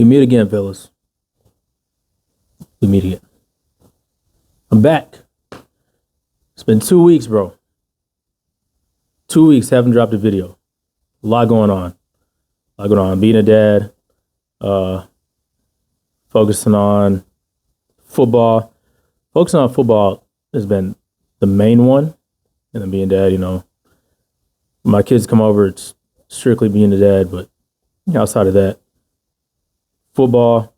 We meet again, fellas. We meet again. I'm back. It's been 2 weeks, bro. 2 weeks, haven't dropped a video. A lot going on. Being a dad, focusing on football. Focusing on football has been the main one. And then being dad, my kids come over, it's strictly being a dad, but outside of that, football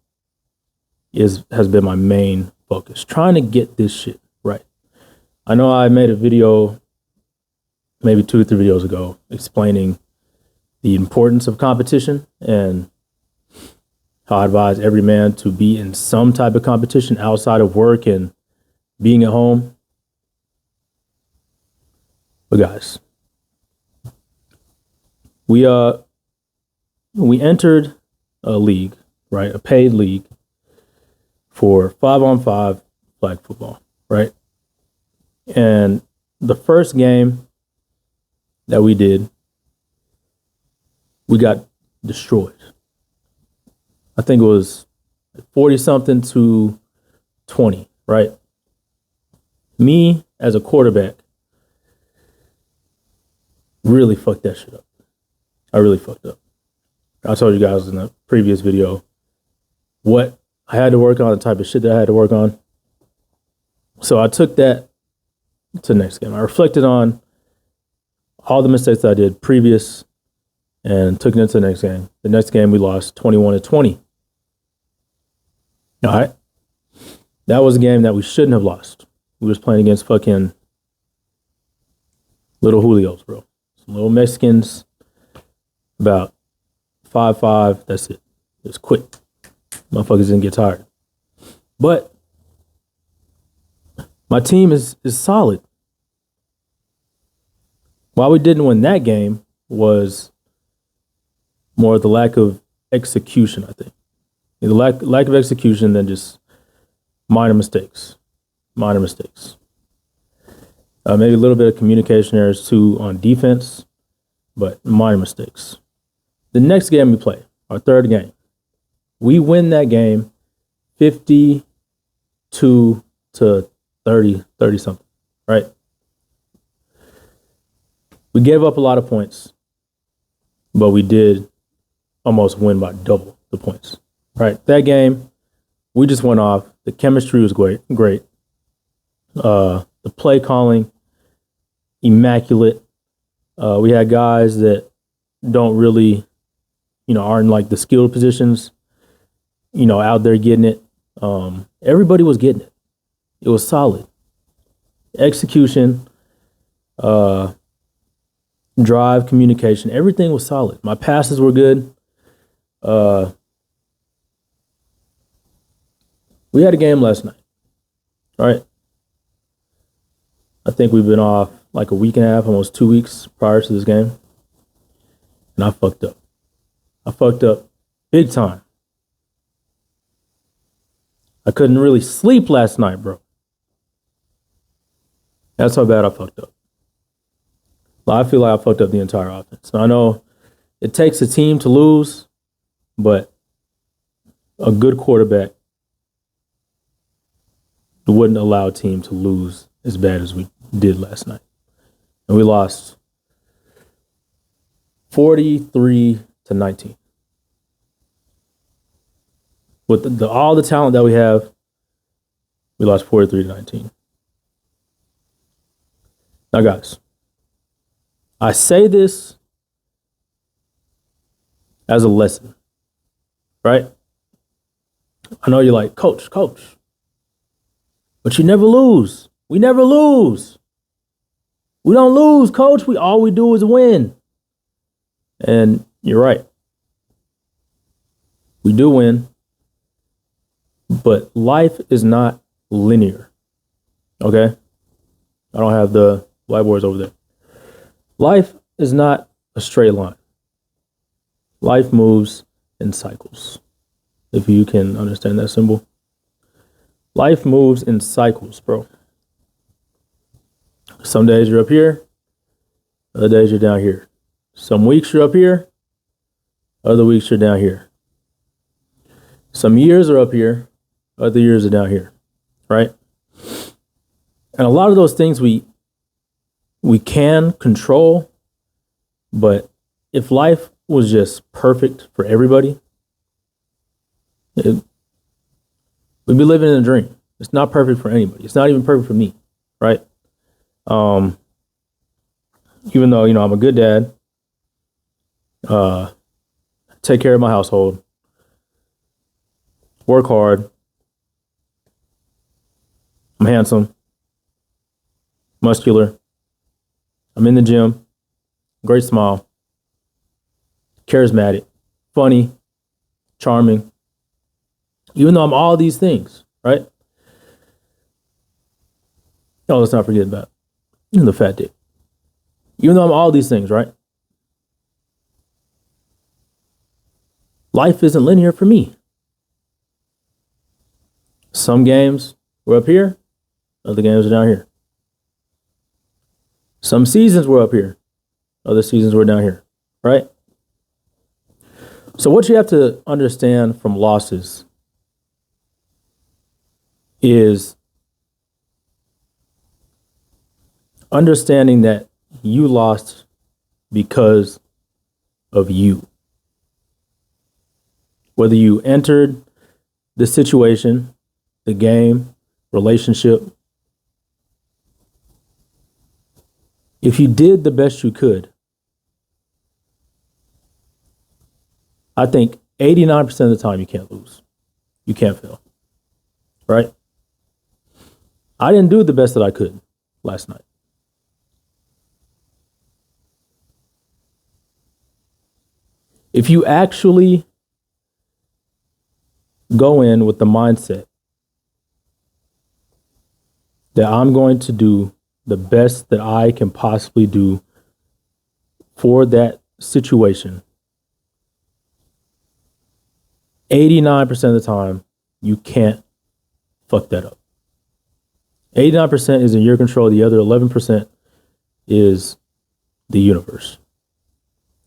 has been my main focus. Trying to get this shit right. I know I made a video maybe 2 or 3 videos ago explaining the importance of competition and how I advise every man to be in some type of competition outside of work and being at home. But guys, we entered a league, right? A paid league for 5-on-5 flag football, right? And the first game that we did, we got destroyed. I think it was 40-something to 20, right? Me, as a quarterback, really fucked that shit up. I really fucked up. I told you guys in the previous video what I had to work on, the type of shit that I had to work on. So I took that to the next game. I reflected on all the mistakes that I did previous and took it into the next game. The next game we lost 21-20. All right. That was a game that we shouldn't have lost. We was playing against fucking little Julios, bro. Some little Mexicans, about 5'5". That's it. Just quick. Motherfuckers didn't get tired. But my team is solid. Why we didn't win that game was more the lack of execution, I think. The lack of execution than just minor mistakes. Maybe a little bit of communication errors too on defense, but minor mistakes. The next game we play, our third game, we win that game 52 to 30 something, right? We gave up a lot of points, but we did almost win by double the points, right? That game, we just went off. The chemistry was great. The play calling, immaculate. We had guys that don't really, aren't like the skilled positions, out there getting it. Everybody was getting it. It was solid. Execution, drive, communication, everything was solid. My passes were good. We had a game last night, right? I think we've been off like a week and a half, almost 2 weeks prior to this game. And I fucked up. I fucked up big time. I couldn't really sleep last night, bro. That's how bad I fucked up. I feel like I fucked up the entire offense. I know it takes a team to lose, but a good quarterback wouldn't allow a team to lose as bad as we did last night. And we lost 43-19. With all the talent that we have, we lost 43-19. Now, guys, I say this as a lesson, right? I know you're like, coach, but you never lose. We never lose. We don't lose, coach. All we do is win. And you're right. We do win. But life is not linear. Okay? I don't have the whiteboards over there. Life is not a straight line. Life moves in cycles. If you can understand that symbol. Life moves in cycles, bro. Some days you're up here, other days you're down here. Some weeks you're up here, other weeks you're down here. Some years are up here, other years are down here, right? And a lot of those things we can control, but if life was just perfect for everybody, we'd be living in a dream. It's not perfect for anybody. It's not even perfect for me, right? Even though, I'm a good dad, take care of my household, work hard, I'm handsome, muscular, I'm in the gym, great smile, charismatic, funny, charming. Even though I'm all these things, right? Oh, let's not forget about the fat dick. Even though I'm all these things, right? Life isn't linear for me. Some games were up here, other games are down here. Some seasons were up here, other seasons were down here, right? So what you have to understand from losses is understanding that you lost because of you. Whether you entered the situation, the game, relationship, if you did the best you could, I think 89% of the time you can't lose. You can't fail. Right? I didn't do the best that I could last night. If you actually go in with the mindset that I'm going to do the best that I can possibly do for that situation, 89% of the time, you can't fuck that up. 89% is in your control. The other 11% is the universe,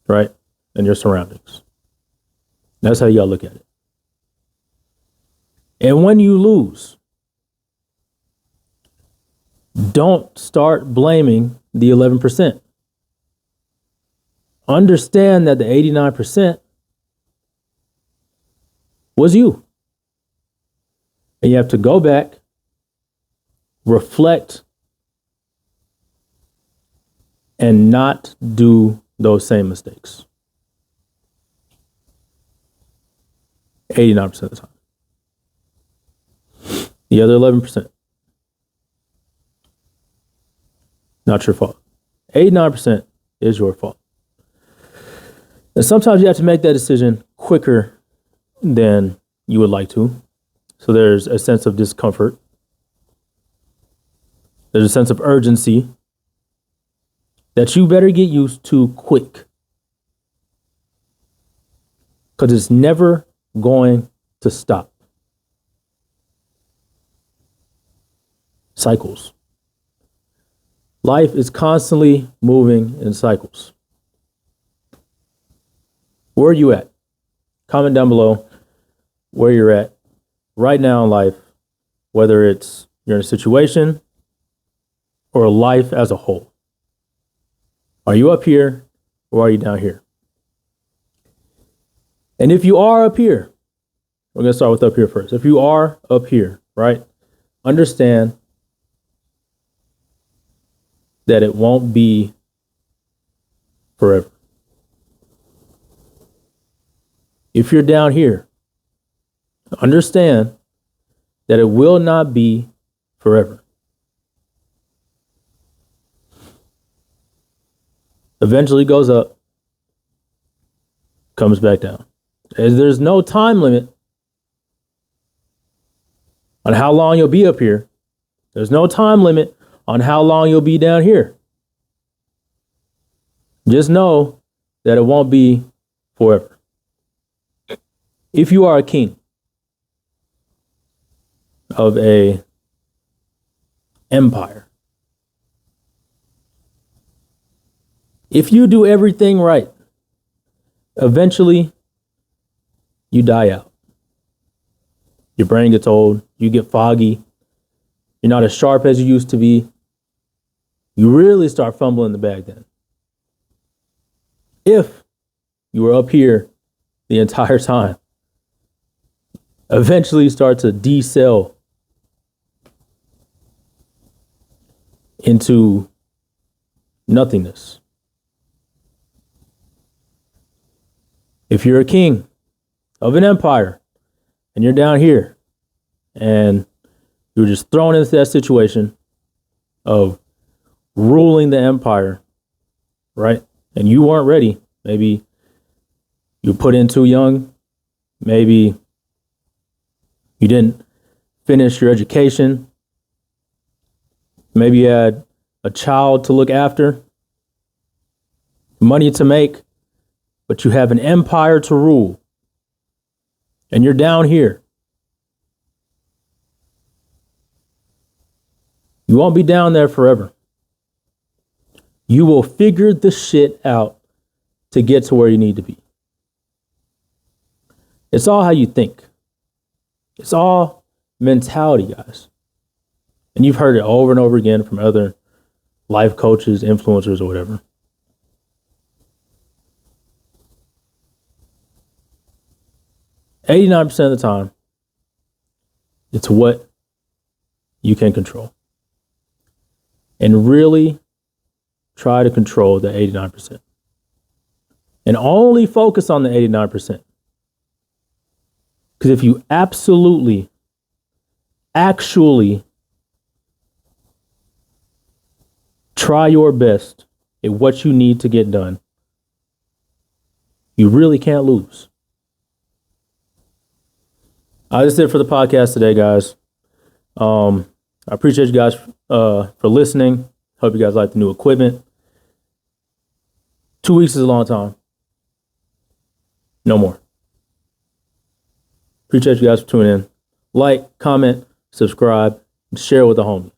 right? And your surroundings. That's how you gotta look at it. And when you lose, don't start blaming the 11%. Understand that the 89% was you. And you have to go back, reflect, and not do those same mistakes. 89% of the time. The other 11%, not your fault. 89% is your fault. And sometimes you have to make that decision quicker than you would like to. So there's a sense of discomfort. There's a sense of urgency that you better get used to quick. Because it's never going to stop. Cycles. Life is constantly moving in cycles. Where are you at? Comment down below where you're at right now in life, whether it's you're in a situation or life as a whole. Are you up here or are you down here? And if you are up here, we're going to start with up here first. If you are up here, right, understand that it won't be forever. If you're down here, understand that it will not be forever. Eventually goes up, comes back down. As there's no time limit on how long you'll be up here. There's no time limit on how long you'll be down here. Just know that it won't be forever. If you are a king of a empire, if you do everything right, eventually you die out. Your brain gets old. You get foggy. You're not as sharp as you used to be. You really start fumbling the bag then. If you were up here the entire time, eventually you start to decel into nothingness. If you're a king of an empire and you're down here and you're just thrown into that situation of ruling the empire, right? And you weren't ready. Maybe you were put in too young. Maybe you didn't finish your education. Maybe you had a child to look after, money to make, but you have an empire to rule. And you're down here. You won't be down there forever. You will figure the shit out to get to where you need to be. It's all how you think. It's all mentality, guys. And you've heard it over and over again from other life coaches, influencers, or whatever. "89% of the time, it's what you can control." And really try to control the 89%. And only focus on the 89%. Because if you actually try your best at what you need to get done, you really can't lose. That's it for the podcast today, guys. I appreciate you guys for listening. Hope you guys like the new equipment. 2 weeks is a long time. No more. Appreciate you guys for tuning in. Like, comment, subscribe, and share with the homies.